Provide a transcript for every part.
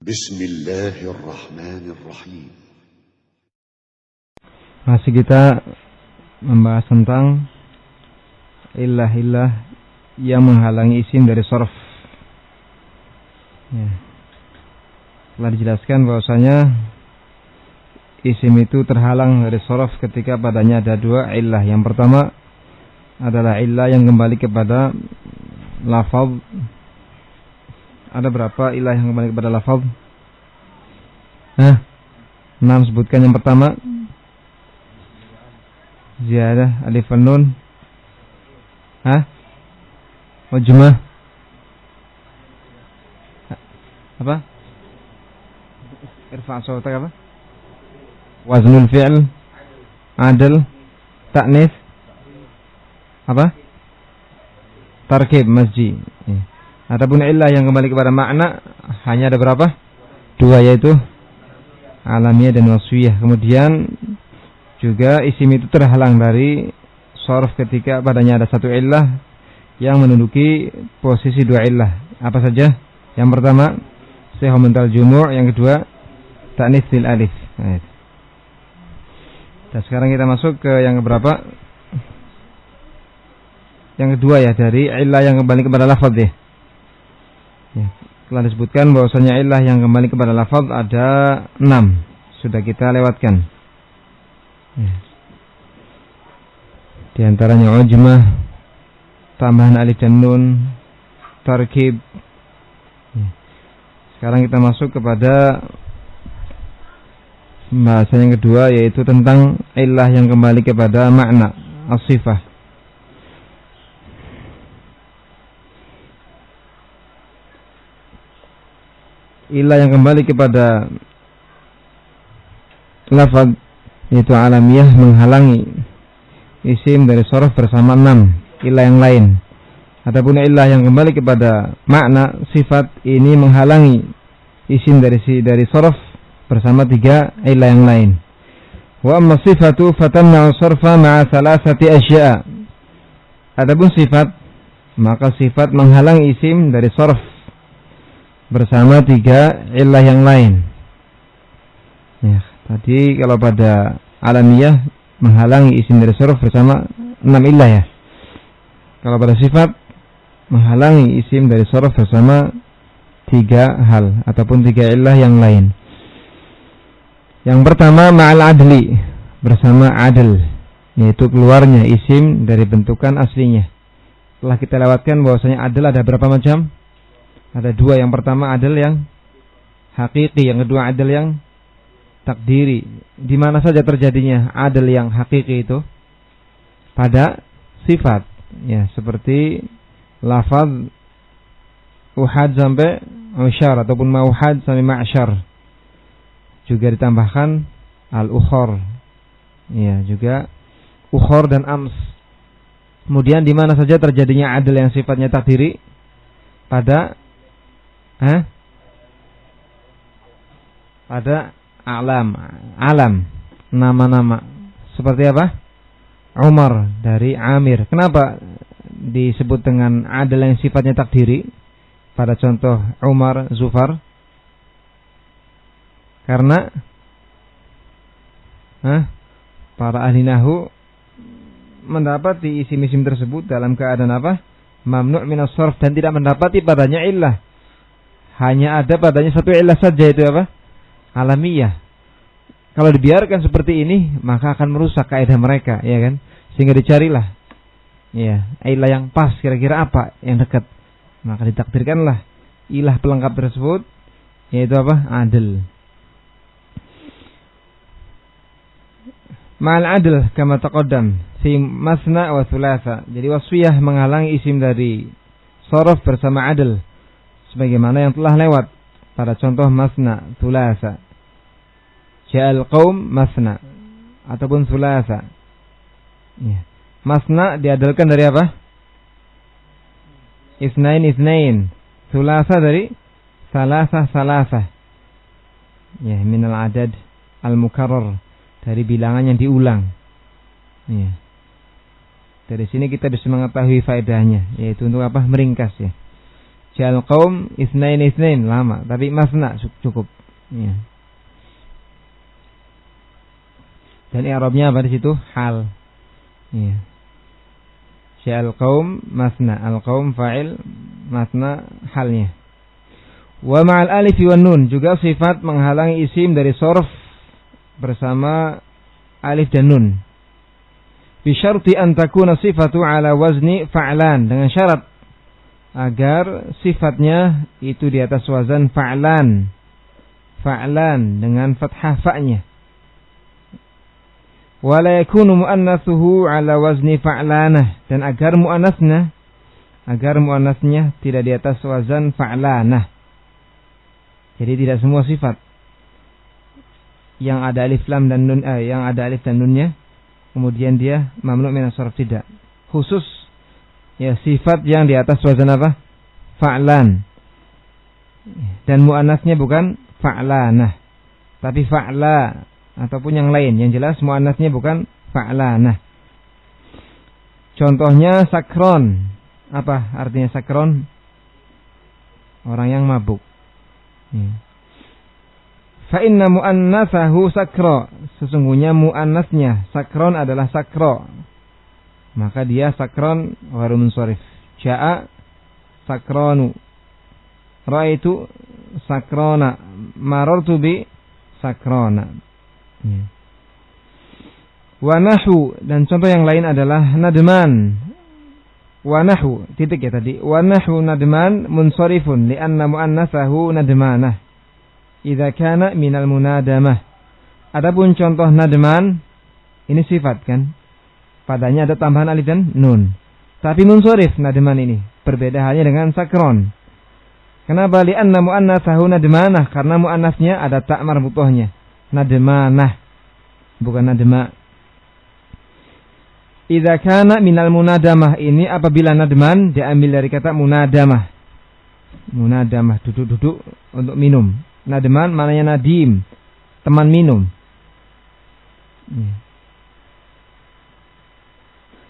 Bismillahirrahmanirrahim. Masih kita membahas tentang illah-illah yang menghalangi isim dari shorf. Ya. Telah dijelaskan bahwasanya isim itu terhalang dari shorf ketika padanya ada dua illah. Yang pertama adalah illah yang kembali kepada lafaz. Ada berapa illah yang kembali kepada lafaz? 6, sebutkan. Yang pertama ziyadah alif wan nun. Ujmah. Apa? Irfa' sautak apa? Waznul fi'l. Adl. Ta'nis. Apa? Tarkib masji. Adapun illah yang kembali kepada makna hanya ada berapa? 2, yaitu alamiah dan wasfiyah. Kemudian juga isim itu terhalang dari shorf ketika padanya ada satu illah yang menduduki posisi 2 illah. Apa saja? Yang pertama sihah mental jumu', yang kedua ta'nis bil alif. Nah, sekarang kita masuk ke yang berapa? Yang kedua ya, dari illah yang kembali kepada lafaz ya. Telah disebutkan bahwasanya illah yang kembali kepada lafaz ada 6. Sudah kita lewatkan. Di antaranya ujmah, tambahan alif dan nun, tarkib. Sekarang kita masuk kepada pembahasan yang kedua, yaitu tentang illah yang kembali kepada makna, as-sifah. Illah yang kembali kepada lafaz yaitu alamiah menghalangi isim dari shorf bersama 6 illah yang lain. Adapun illah yang kembali kepada makna sifat ini menghalangi isim dari shorf bersama 3 illah yang lain. Wa amma sifatu fatamna'u shorfa ma'a thalathati asya'a. Adapun sifat, maka sifat menghalangi isim dari shorf bersama 3 illah yang lain. Ya, tadi kalau pada alamiah menghalangi isim dari shorf bersama 6 illah ya. Kalau pada sifat menghalangi isim dari shorf bersama 3 hal ataupun 3 illah yang lain. Yang pertama ma'al adli, bersama adl, yaitu keluarnya isim dari bentukan aslinya. Telah kita lewatkan bahwasanya adl ada berapa macam? Ada 2. Yang pertama adl yang hakiki, yang kedua adl yang takdiri. Di mana saja terjadinya adl yang hakiki itu? Pada sifat. Ya, seperti lafaz uhad sampai usyar ataupun mauhad sampai ma'syar. Juga ditambahkan al-ukhor. Ya, juga ukhor dan ams. Kemudian di mana saja terjadinya adl yang sifatnya takdiri? Pada pada alam, nama-nama. Seperti apa? Umar dari Amir. Kenapa disebut dengan adl yang sifatnya takdiri? Pada contoh Umar, Zufar. Karena para ahli nahwu mendapati isim-isim tersebut dalam keadaan apa? Mamnu' minas shorf, dan tidak mendapati padanya illah. Hanya ada padanya satu illah saja, itu apa? Alamiah. Kalau dibiarkan seperti ini, maka akan merusak kaidah mereka, ya kan? Sehingga dicarilah ya, illah yang pas, kira-kira apa yang dekat. Maka ditakdirkanlah illah pelengkap tersebut, yaitu apa? Adl. Ma'al adl kama taqaddam fi masna wa thulatha. Jadi wasfiyah menghalangi isim dari shorf bersama adl, sebagaimana yang telah lewat pada contoh masna, thulatha. Ja'al qaum masna ataupun thulatha. Ya. Masna diadalkan dari apa? Isnain. Thulatha dari salasa. Ya, minal adad al-mukarrar, dari bilangan yang diulang. Ya. Dari sini kita bisa mengetahui faedahnya, yaitu untuk apa? Meringkas ya. Ja'al qaum itsnain lama, tapi masna cukup. Ya. Dan i'rabnya apa di situ? Hal. Ya. Ja'al qaum masna, al qaum fa'il, masna halnya. Wa ma'al alif wan nun, juga sifat menghalangi isim dari shorf bersama alif dan nun. Bi syarti an takuna sifatu ala wazni fa'lan, dengan syarat agar sifatnya itu di atas wazan fa'lan. Fa'lan dengan fathah fa'nya. Wa la yakunu muannatsuhu ala wazni fa'lanah, dan agar muannasnya tidak di atas wazan fa'lanah. Jadi tidak semua sifat yang ada alif lam dan nun yang ada alif dan nunnya kemudian dia mamnu' min as-sarf, tidak. Khusus ya sifat yang di atas wazan apa? Fa'lan. Dan muannasnya bukan fa'lanah, tapi fa'la ataupun yang lain. Yang jelas muannasnya bukan fa'lanah. Contohnya sakron. Apa artinya sakron? Orang yang mabuk. Fa inna muannatsahu sakra, sesungguhnya muannasnya sakron adalah sakra, maka dia sakron ghairu munsharif. Ja'a sakronu, ra'aitu sakrona, marartu bi sakrona. Wa nahu, dan contoh yang lain adalah nadman. Wa nahu, titik ya tadi. Wa nahu nadman munsharifun li'anna muannatsahu nadmanah idza kana minal munadamah. Adapun contoh nadman, ini sifat kan, padanya ada tambahan alif dan nun, tapi munsharif nadman ini. Berbeda halnya dengan sakron. Kenapa? Li'anna muannatsahu nadmanah, karena muannasnya ada ta' marbutohnya. Nadmanah, bukan nadma. Idza kana minal munadamah, ini apabila nadman diambil dari kata munadamah. Munadamah, duduk-duduk untuk minum. Nadman maknanya nadim, teman minum.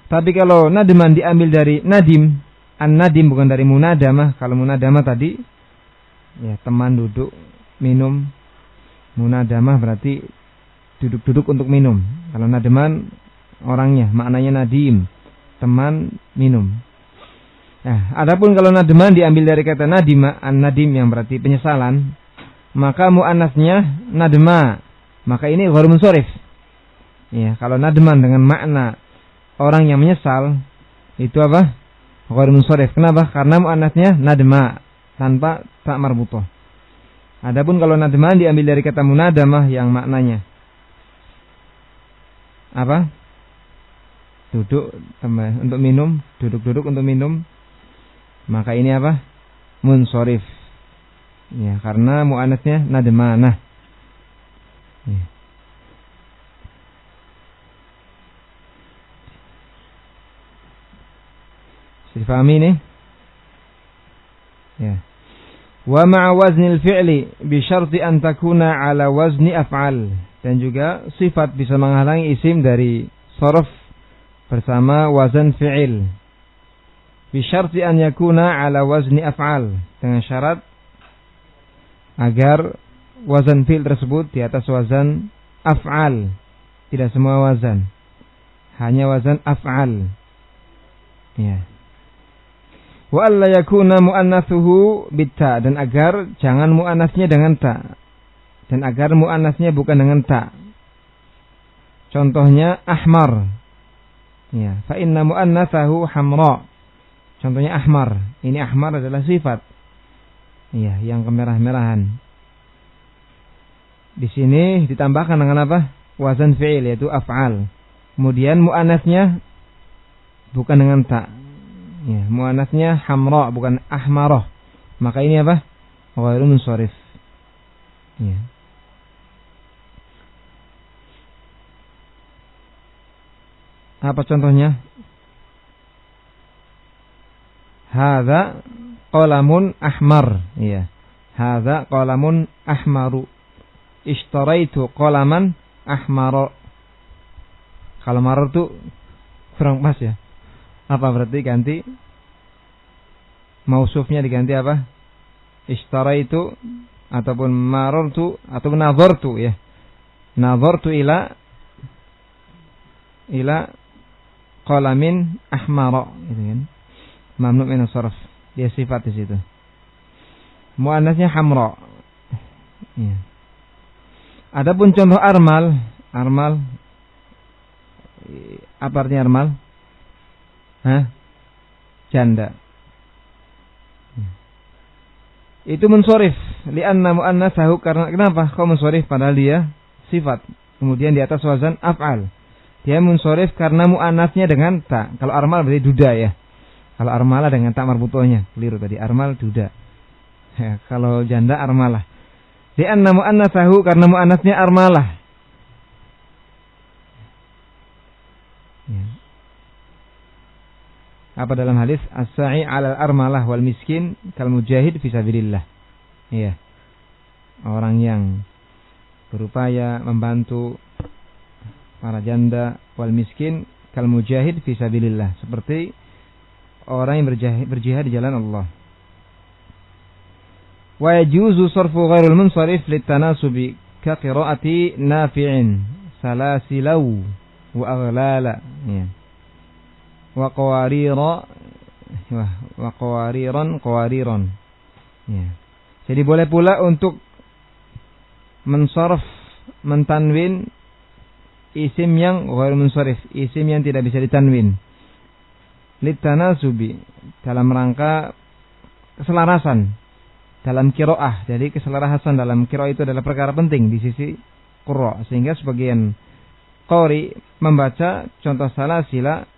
Tapi kalau nadman diambil dari nadim, an-nadim bukan dari munadamah. Kalau munadamah tadi ya teman duduk minum. Munadamah berarti duduk-duduk untuk minum. Kalau nadman orangnya, maknanya nadim, teman minum. Nah, adapun kalau nadman diambil dari kata nadima, an-nadim yang berarti penyesalan, maka muannasnya nadma, maka ini ghairu munsharif. Ya, kalau nadman dengan makna orang yang menyesal, itu apa? Ghairu munsharif. Kenapa? Karena muannasnya nadma tanpa ta' marbutoh. Adapun kalau nadman diambil dari kata munadamah yang maknanya apa? Duduk untuk minum, duduk-duduk untuk minum, maka ini apa? Munsharif. Ya, karena muannasnya nadmanah. Ya. Difahami ini? Ya. Wa ma'a waznil fi'li bi syarti an takuna ala wazni af'al, dan juga sifat bisa menghalangi isim dari shorf bersama wazan fi'il. Bi syarti an yakuna ala wazni af'al, dengan syarat agar wazan fi'il tersebut di atas wazan af'al. Tidak semua wazan, hanya wazan af'al. Ya. Wa alla yakuna muannatsuhu bitta, dan agar jangan muannasnya dengan ta, dan agar muannasnya bukan dengan ta. Contohnya ahmar. Ya, fa inna muannatsahu hamra. Contohnya ahmar. Ini ahmar adalah sifat. Ya, yang kemerah-merahan. Di sini ditambahkan dengan apa? Wazan fi'il, yaitu af'al. Kemudian muannasnya bukan dengan ta. Ya, muannasnya hamra bukan ahmarah. Maka ini apa? Ghairu munsharif. Ya. Apa contohnya? Hadza qalamun ahmar. Ya. Hadza qalamun ahmaru. Ishtaraitu qalaman ahmara. Kalau marar itu kurang pas ya. Apa berarti ganti mausufnya diganti apa? Ishtaraitu ataupun marartu ataupun nazartu ya. Nazartu ila qalamin ahmara gitu kan. Mamnu min as-sarf. Dia sifat di situ. Muannasnya hamra. Ya. Adapun contoh armal apa artinya armal? Janda. Itu mensorif li'anna mu'annasahu, karena kenapa? Kau mensorif padahal dia sifat. Kemudian di atas wazan af'al. Dia mensorif karena mu'annasnya dengan ta. Kalau armal berarti duda ya. Kalau armalah dengan ta marbutohnya. Keliru tadi. Armal duda. Ya, kalau janda armalah. Li'anna mu'annasahu, karena mu'annasnya armalah. Ya. Apa dalam hadis as-sa'i 'alal armalah wal miskin kal mujahid fi sabilillah. Iya. Orang yang berupaya membantu para janda wal miskin kal mujahid fi sabilillah, seperti orang yang berjihad di jalan Allah. Wa yajuzu sarfu ghairul munsharif litanasubi ka qira'ati nafi'in salasilau wa aghlala. Iya. Wa qawariran. Ya. Jadi boleh pula untuk mensarf, mentanwin isim yang ghair munsharif, isim yang tidak bisa ditanwin. Litanasubi, dalam rangka keselarasan dalam qiraah. Jadi keselarasan dalam qiraah itu adalah perkara penting di sisi qurra, sehingga sebagian qari membaca contoh salasila.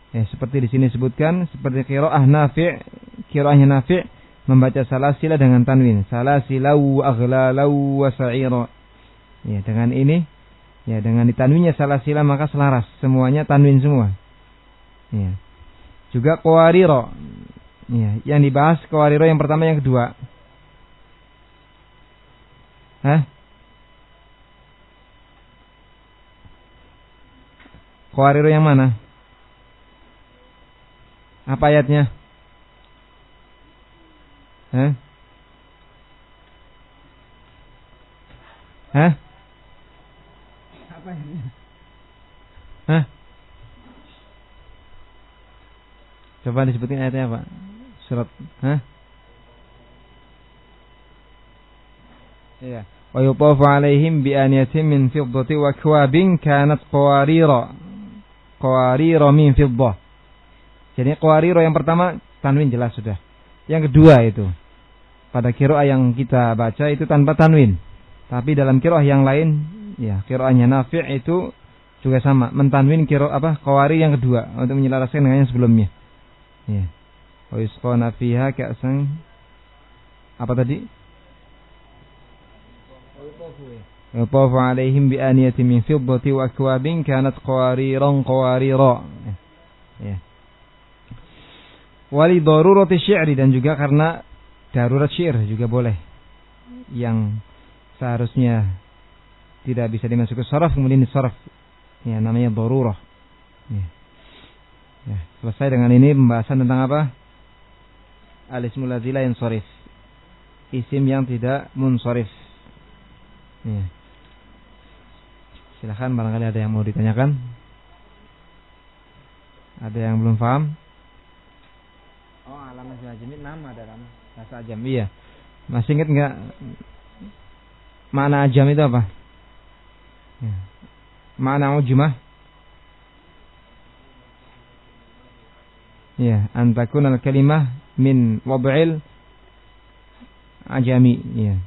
Ya, seperti di sini sebutkan, seperti qiraah Nafi', qiraahnya Nafi' membaca salasila dengan tanwin, salasilau aghlalau wa sa'ira. Ya, dengan ini, ya dengan ditanwinnya salasila maka selaras, semuanya tanwin semua. Ya. Juga qawariro. Ya, yang dibahas qawariro yang pertama, yang kedua. Qawariro yang mana? Apa ayatnya? Apa ayatnya? Coba disebutin ayatnya, Pak. Surat Iya. Wa yutafu 'alaihim bi aniyatin min fiddati wa akwabin kanat qawarira min fiddah. Jadi qawariro yang pertama tanwin jelas sudah. Yang kedua itu pada qiraah yang kita baca itu tanpa tanwin. Tapi dalam qiraah yang lain, ya qiraahnya Nafi' itu juga sama, mentanwin qiraah qawari yang kedua untuk menyelaraskan dengan yang sebelumnya. Ya. Wa yusqana fiha ka'san apa tadi? Yutafu 'alaihim bi aniyatin min fiddati wa akwabin kanat qawariran qawarira. Ya. Wali darurati syi'ri, dan juga karena darurat syair juga boleh, yang seharusnya tidak bisa dimasuki saraf kemudian disaraf, ya namanya darurah. Ya, selesai dengan ini pembahasan tentang apa? Al-ismul ladzi la yansharif, isim yang tidak munsharif. Ya. Silakan barangkali ada yang mau ditanyakan, ada yang belum paham. Oh, alam ajami nama dalam bahasa ajam. Iya. Masih ingat enggak makna ajam itu apa? Ya. Makna ujmah. Ya, antakun al-kalimah min wad'il ajami. Ya.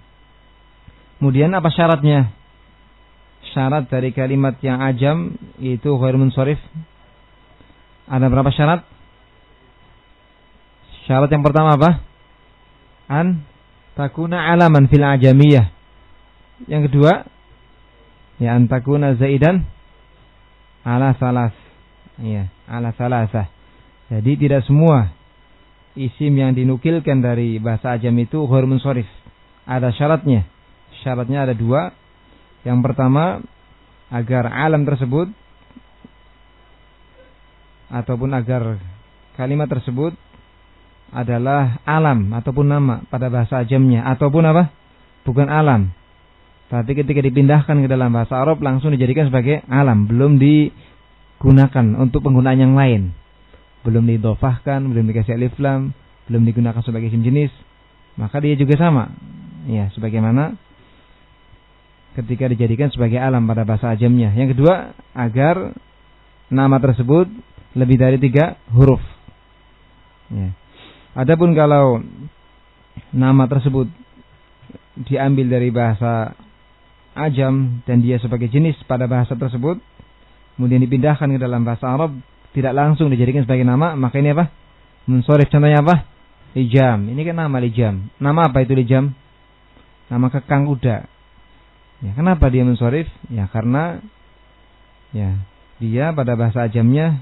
Kemudian apa syaratnya? Syarat dari kalimat yang ajam itu ghair munsharif. Ada berapa syarat? Syarat yang pertama apa? An takuna alaman fil ajamiyah. Yang kedua, ya an takuna zaidan ala salas. Ya, ala salasah. Jadi tidak semua isim yang dinukilkan dari bahasa ajam itu ghair munsharif. Ada syaratnya. Syaratnya ada dua. Yang pertama, agar alam tersebut ataupun agar kalimat tersebut adalah alam ataupun nama pada bahasa ajamnya, ataupun apa? Bukan alam. Tapi ketika dipindahkan ke dalam bahasa Arab langsung dijadikan sebagai alam, belum digunakan untuk penggunaan yang lain. Belum didhofahkan, belum dikasih alif lam, belum digunakan sebagai isim jenis. Maka dia juga sama. Ya, sebagaimana ketika dijadikan sebagai alam pada bahasa ajamnya. Yang kedua, agar nama tersebut lebih dari 3 huruf. Ya. Adapun kalau nama tersebut diambil dari bahasa ajam dan dia sebagai jenis pada bahasa tersebut, kemudian dipindahkan ke dalam bahasa Arab, tidak langsung dijadikan sebagai nama, maka ini apa? Munsharif. Contohnya apa? Lijam. Ini kan nama lijam. Nama apa itu lijam? Nama kekang kuda. Ya, kenapa dia munsharif? Ya, karena ya dia pada bahasa ajamnya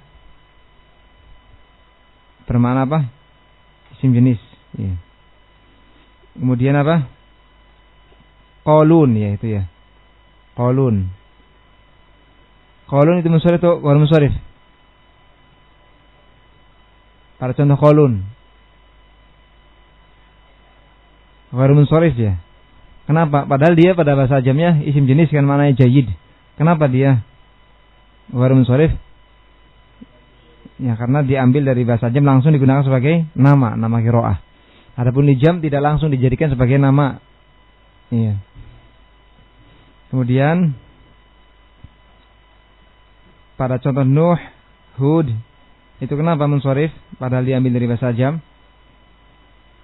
bermakna apa? Isim jenis. Ya. Kemudian apa? Qalun, ya itu ya. Qalun. Qalun itu munsharif atau ghairu munsharif? Pada contoh qalun. Ghairu munsharif ya. Kenapa? Padahal dia pada bahasa ajamnya isim jenis kan maknanya jayyid. Kenapa dia ghairu munsharif? Ya karena diambil dari bahasa ajam langsung digunakan sebagai nama qiraah. Adapun lijam tidak langsung dijadikan sebagai nama. Iya. Kemudian pada contoh Nuh, Hud, itu kenapa munsharif padahal diambil dari bahasa ajam?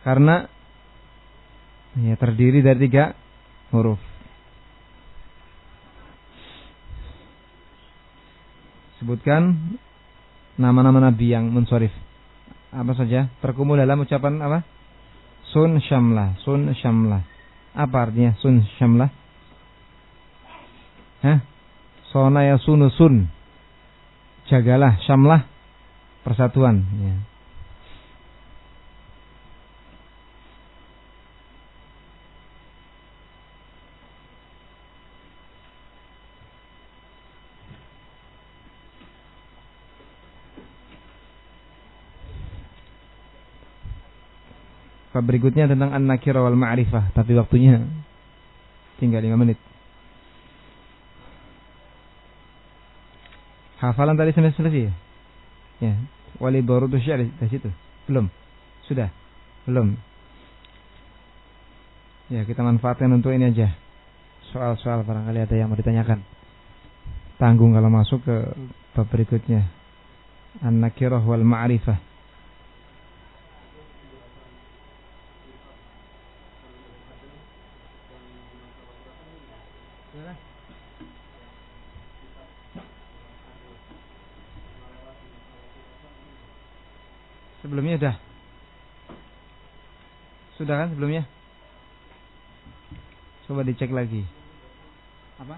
Karena ya terdiri dari 3 huruf. Sebutkan nama-nama nabi yang munsharif. Apa saja? Terkumpul dalam ucapan apa? Sun syamlah, sun syamlah. Apa artinya sun syamlah? Sona ya sunu sun. Jagalah, syamlah persatuan, ya. Berikutnya tentang an-nakirah wal ma'rifah, tapi waktunya tinggal 5 menit. Hafalan tadi sampai selesai ya? Ya, wali darudu syair di situ. Belum? Sudah? Belum. Ya, kita manfaatkan untuk ini aja. Soal-soal barangkali ada yang mau ditanyakan. Tanggung kalau masuk ke bab berikutnya. An-nakirah wal ma'rifah. Sebelumnya sudah kan sebelumnya? Coba dicek lagi. Apa?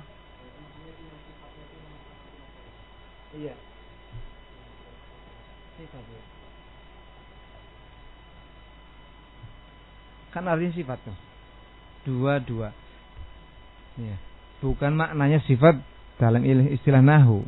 Iya. Sifat ya. Kan artinya sifat tuh. Dua. Ya. Bukan maknanya sifat dalam istilah nahwu.